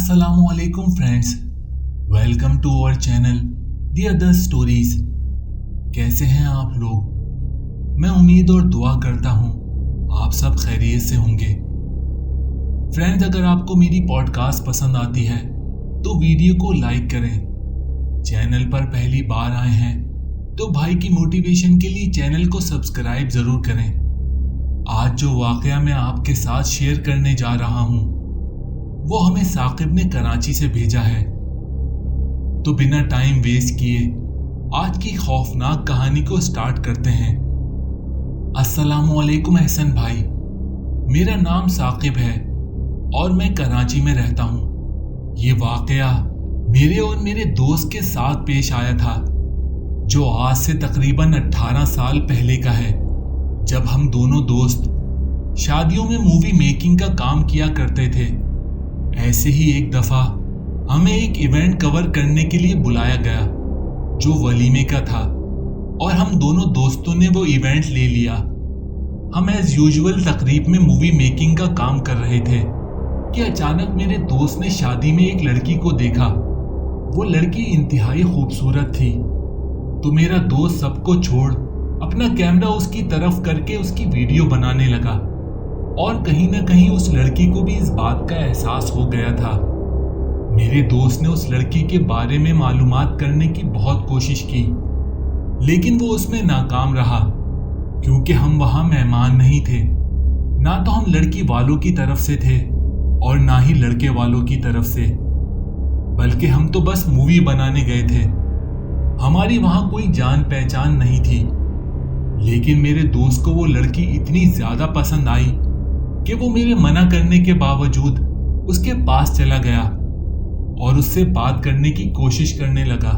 अस्सलामु अलैकुम friends, welcome to our channel the other stories. कैसे हैं आप लोग? मैं उम्मीद और दुआ करता हूँ आप सब खैरियत से होंगे। फ्रेंड्स, अगर आपको मेरी पॉडकास्ट पसंद आती है तो वीडियो को लाइक करें। चैनल पर पहली बार आए हैं तो भाई की मोटिवेशन के लिए चैनल को सब्सक्राइब ज़रूर करें। आज जो वाक़या मैं आपके साथ शेयर करने जा रहा हूँ वो हमें साकिब ने कराची से भेजा है। तो बिना टाइम वेस्ट किए आज की खौफनाक कहानी को स्टार्ट करते हैं। अस्सलामु अलैकुम एहसन भाई, मेरा नाम साकिब है और मैं कराची में रहता हूँ। ये वाक़या मेरे और मेरे दोस्त के साथ पेश आया था जो आज से तकरीबन 18 साल पहले का है, जब हम दोनों दोस्त शादियों में मूवी मेकिंग का काम किया करते थे। ऐसे ही एक दफ़ा हमें एक इवेंट कवर करने के लिए बुलाया गया जो वलीमे का था और हम दोनों दोस्तों ने वो इवेंट ले लिया। हम एज यूजुअल तकरीब में मूवी मेकिंग का काम कर रहे थे कि अचानक मेरे दोस्त ने शादी में एक लड़की को देखा। वो लड़की इंतहाई खूबसूरत थी, तो मेरा दोस्त सबको छोड़ अपना कैमरा उसकी तरफ करके उसकी वीडियो बनाने लगा। और कहीं ना कहीं उस लड़की को भी इस बात का एहसास हो गया था। मेरे दोस्त ने उस लड़की के बारे में मालूमात करने की बहुत कोशिश की, लेकिन वो उसमें नाकाम रहा क्योंकि हम वहाँ मेहमान नहीं थे। ना तो हम लड़की वालों की तरफ से थे और ना ही लड़के वालों की तरफ से, बल्कि हम तो बस मूवी बनाने गए थे। हमारी वहाँ कोई जान पहचान नहीं थी, लेकिन मेरे दोस्त को वो लड़की इतनी ज़्यादा पसंद आई कि वो मेरे मना करने के बावजूद उसके पास चला गया और उससे बात करने की कोशिश करने लगा।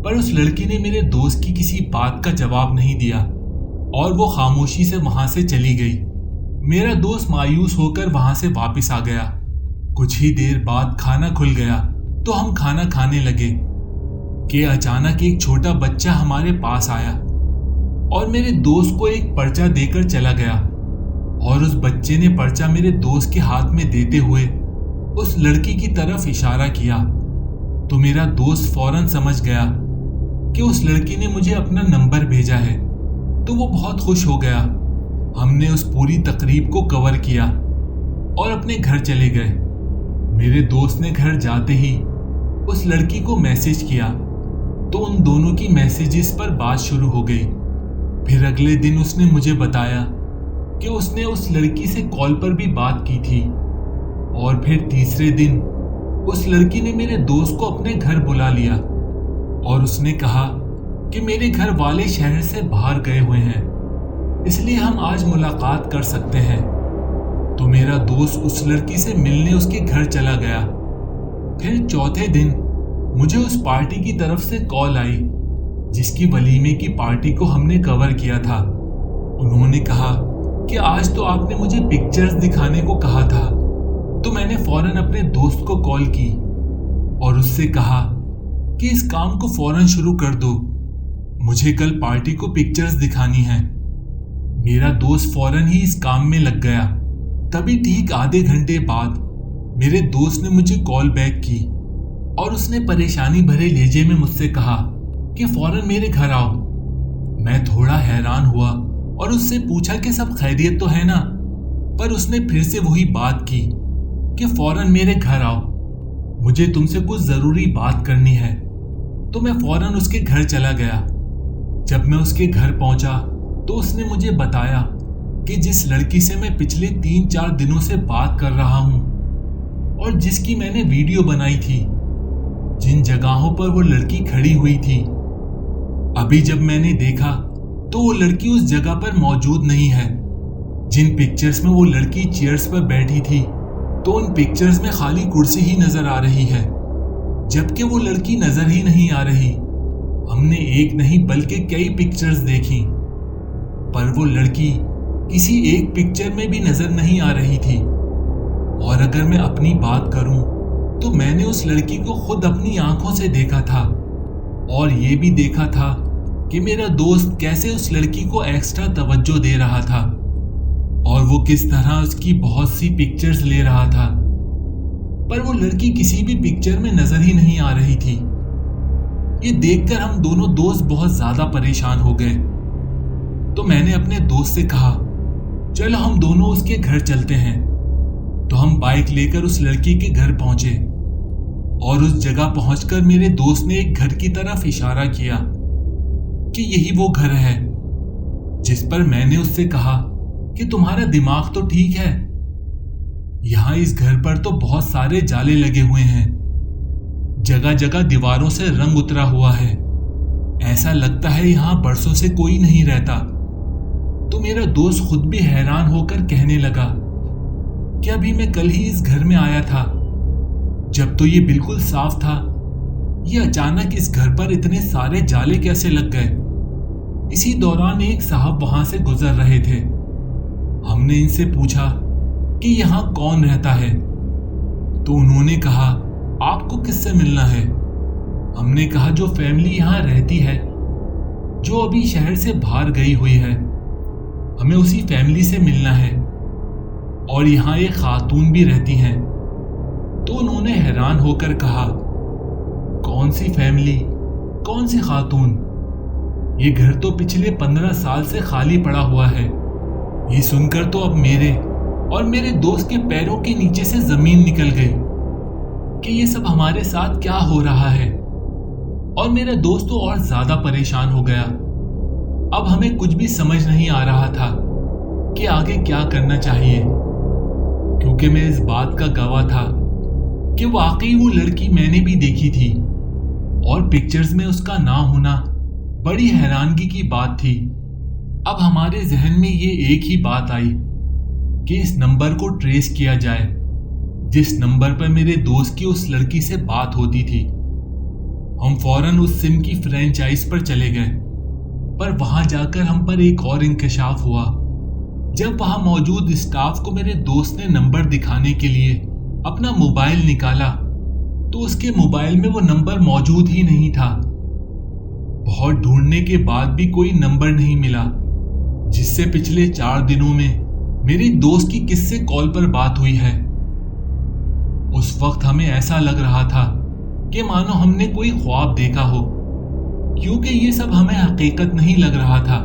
पर उस लड़की ने मेरे दोस्त की किसी बात का जवाब नहीं दिया और वो खामोशी से वहां से चली गई। मेरा दोस्त मायूस होकर वहां से वापस आ गया। कुछ ही देर बाद खाना खुल गया तो हम खाना खाने लगे कि अचानक एक छोटा बच्चा हमारे पास आया और मेरे दोस्त को एक पर्चा देकर चला गया। और उस बच्चे ने पर्चा मेरे दोस्त के हाथ में देते हुए उस लड़की की तरफ इशारा किया। तो मेरा दोस्त फौरन समझ गया कि उस लड़की ने मुझे अपना नंबर भेजा है, तो वो बहुत खुश हो गया। हमने उस पूरी तकरीब को कवर किया और अपने घर चले गए। मेरे दोस्त ने घर जाते ही उस लड़की को मैसेज किया तो उन दोनों की मैसेजेस पर बात शुरू हो गई। फिर अगले दिन उसने मुझे बताया कि उसने उस लड़की से कॉल पर भी बात की थी। और फिर तीसरे दिन उस लड़की ने मेरे दोस्त को अपने घर बुला लिया और उसने कहा कि मेरे घर वाले शहर से बाहर गए हुए हैं, इसलिए हम आज मुलाकात कर सकते हैं। तो मेरा दोस्त उस लड़की से मिलने उसके घर चला गया। फिर चौथे दिन मुझे उस पार्टी की तरफ से कॉल आई जिसकी वलीमे की पार्टी को हमने कवर किया था। उन्होंने कहा कि आज तो आपने मुझे पिक्चर्स दिखाने को कहा था। तो मैंने फौरन अपने दोस्त को कॉल की और उससे कहा कि इस काम को फौरन शुरू कर दो, मुझे कल पार्टी को पिक्चर्स दिखानी है। मेरा दोस्त फौरन ही इस काम में लग गया। तभी ठीक आधे घंटे बाद मेरे दोस्त ने मुझे कॉल बैक की और उसने परेशानी भरे लहजे में मुझसे कहा कि फौरन मेरे घर आओ। मैं थोड़ा हैरान हुआ और उससे पूछा कि सब खैरियत तो है ना, पर उसने फिर से वही बात की कि फौरन मेरे घर आओ, मुझे तुमसे कुछ ज़रूरी बात करनी है। तो मैं फौरन उसके घर चला गया। जब मैं उसके घर पहुंचा तो उसने मुझे बताया कि जिस लड़की से मैं पिछले 3-4 दिनों से बात कर रहा हूं और जिसकी मैंने वीडियो बनाई थी, जिन जगहों पर वो लड़की खड़ी हुई थी, अभी जब मैंने देखा तो वो लड़की उस जगह पर मौजूद नहीं है। जिन पिक्चर्स में वो लड़की चेयर्स पर बैठी थी तो उन पिक्चर्स में खाली कुर्सी ही नजर आ रही है, जबकि वो लड़की नजर ही नहीं आ रही। हमने एक नहीं बल्कि कई पिक्चर्स देखी, पर वो लड़की किसी एक पिक्चर में भी नजर नहीं आ रही थी। और अगर मैं अपनी बात करूं तो मैंने उस लड़की को खुद अपनी आंखों से देखा था और ये भी देखा था कि मेरा दोस्त कैसे उस लड़की को एक्स्ट्रा तवज्जो दे रहा था और वो किस तरह उसकी बहुत सी पिक्चर्स ले रहा था। पर वो लड़की किसी भी पिक्चर में नजर ही नहीं आ रही थी। ये देखकर हम दोनों दोस्त बहुत ज्यादा परेशान हो गए। तो मैंने अपने दोस्त से कहा, चलो हम दोनों उसके घर चलते हैं। तो हम बाइक लेकर उस लड़की के घर पहुंचे और उस जगह पहुंचकर मेरे दोस्त ने एक घर की तरफ इशारा किया कि यही वो घर है। जिस पर मैंने उससे कहा कि तुम्हारा दिमाग तो ठीक है, यहां इस घर पर तो बहुत सारे जाले लगे हुए हैं, जगह जगह दीवारों से रंग उतरा हुआ है, ऐसा लगता है यहां बरसों से कोई नहीं रहता। तो मेरा दोस्त खुद भी हैरान होकर कहने लगा कि अभी मैं कल ही इस घर में आया था, जब तो ये बिल्कुल साफ था, ये अचानक इस घर पर इतने सारे जाले कैसे लग गए। इसी दौरान एक साहब वहां से गुजर रहे थे। हमने इनसे पूछा कि यहाँ कौन रहता है, तो उन्होंने कहा, आपको किससे मिलना है। हमने कहा, जो फैमिली यहाँ रहती है, जो अभी शहर से बाहर गई हुई है, हमें उसी फैमिली से मिलना है, और यहाँ एक खातून भी रहती हैं। तो उन्होंने हैरान होकर कहा, कौन सी फैमिली, कौन सी खातून, ये घर तो पिछले 15 साल से खाली पड़ा हुआ है। ये सुनकर तो अब मेरे और मेरे दोस्त के पैरों के नीचे से जमीन निकल गई कि ये सब हमारे साथ क्या हो रहा है। और मेरा दोस्त तो और ज्यादा परेशान हो गया। अब हमें कुछ भी समझ नहीं आ रहा था कि आगे क्या करना चाहिए, क्योंकि मैं इस बात का गवाह था कि वाकई वो लड़की मैंने भी देखी थी और पिक्चर्स में उसका ना होना बड़ी हैरानगी की बात थी। अब हमारे जहन में ये एक ही बात आई कि इस नंबर को ट्रेस किया जाए, जिस नंबर पर मेरे दोस्त की उस लड़की से बात होती थी। हम फौरन उस सिम की फ्रेंचाइज पर चले गए, पर वहां जाकर हम पर एक और इंकशाफ हुआ। जब वहां मौजूद स्टाफ को मेरे दोस्त ने नंबर दिखाने के लिए अपना मोबाइल निकाला, तो उसके मोबाइल में वो नंबर मौजूद ही नहीं था। बहुत ढूंढने के बाद भी कोई नंबर नहीं मिला जिससे पिछले 4 दिनों में मेरे दोस्त की किससे कॉल पर बात हुई है। उस वक्त हमें ऐसा लग रहा था कि मानो हमने कोई ख्वाब देखा हो, क्योंकि ये सब हमें हकीकत नहीं लग रहा था।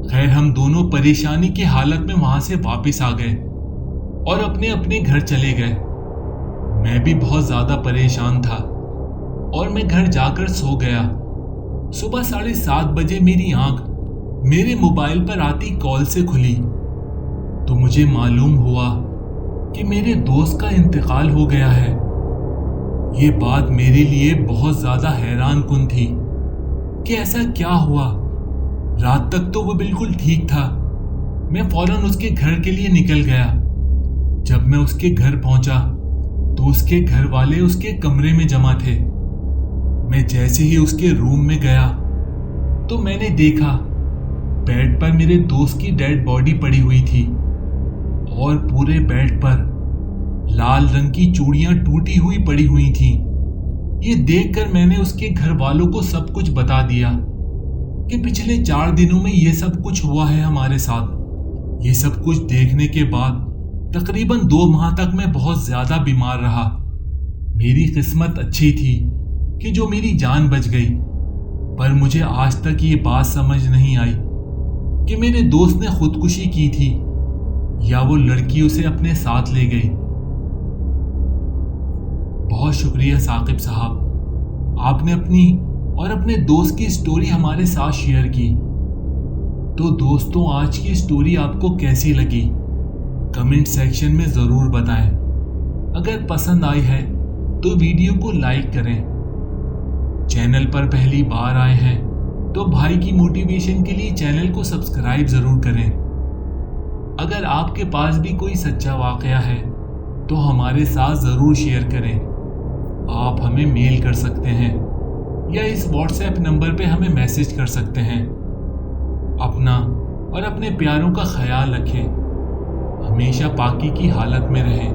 खैर, हम दोनों परेशानी की हालत में वहां से वापस आ गए और अपने अपने घर चले गए। मैं भी बहुत ज्यादा परेशान था और मैं घर जाकर सो गया। सुबह 7:30 बजे मेरी आंख मेरे मोबाइल पर आती कॉल से खुली, तो मुझे मालूम हुआ कि मेरे दोस्त का इंतकाल हो गया है। ये बात मेरे लिए बहुत ज्यादा हैरान कुन थी कि ऐसा क्या हुआ। रात तक तो वो बिल्कुल ठीक था। मैं फौरन उसके घर के लिए निकल गया। जब मैं उसके घर पहुंचा तो उसके घर वाले उसके कमरे में जमा थे। मैं जैसे ही उसके रूम में गया तो मैंने देखा बेड पर मेरे दोस्त की डेड बॉडी पड़ी हुई थी और पूरे बेड पर लाल रंग की चूड़ियां टूटी हुई पड़ी हुई थीं। ये देखकर मैंने उसके घर वालों को सब कुछ बता दिया कि पिछले 4 दिनों में ये सब कुछ हुआ है हमारे साथ। ये सब कुछ देखने के बाद तकरीबन 2 माह तक मैं बहुत ज्यादा बीमार रहा। मेरी किस्मत अच्छी थी कि जो मेरी जान बच गई, पर मुझे आज तक ये बात समझ नहीं आई कि मेरे दोस्त ने खुदकुशी की थी या वो लड़की उसे अपने साथ ले गई। बहुत शुक्रिया साकिब साहब, आपने अपनी और अपने दोस्त की स्टोरी हमारे साथ शेयर की। तो दोस्तों, आज की स्टोरी आपको कैसी लगी कमेंट सेक्शन में ज़रूर बताएं। अगर पसंद आई है तो वीडियो को लाइक करें। चैनल पर पहली बार आए हैं तो भाई की मोटिवेशन के लिए चैनल को सब्सक्राइब ज़रूर करें। अगर आपके पास भी कोई सच्चा वाकया है तो हमारे साथ ज़रूर शेयर करें। आप हमें मेल कर सकते हैं या इस व्हाट्सएप नंबर पे हमें मैसेज कर सकते हैं। अपना और अपने प्यारों का ख्याल रखें, हमेशा पाकी की हालत में रहें,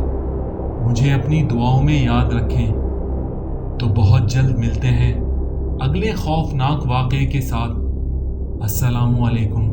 मुझे अपनी दुआओं में याद रखें। तो बहुत जल्द मिलते हैं अगले खौफनाक वाक़े के साथ। अस्सलामु अलैकुम।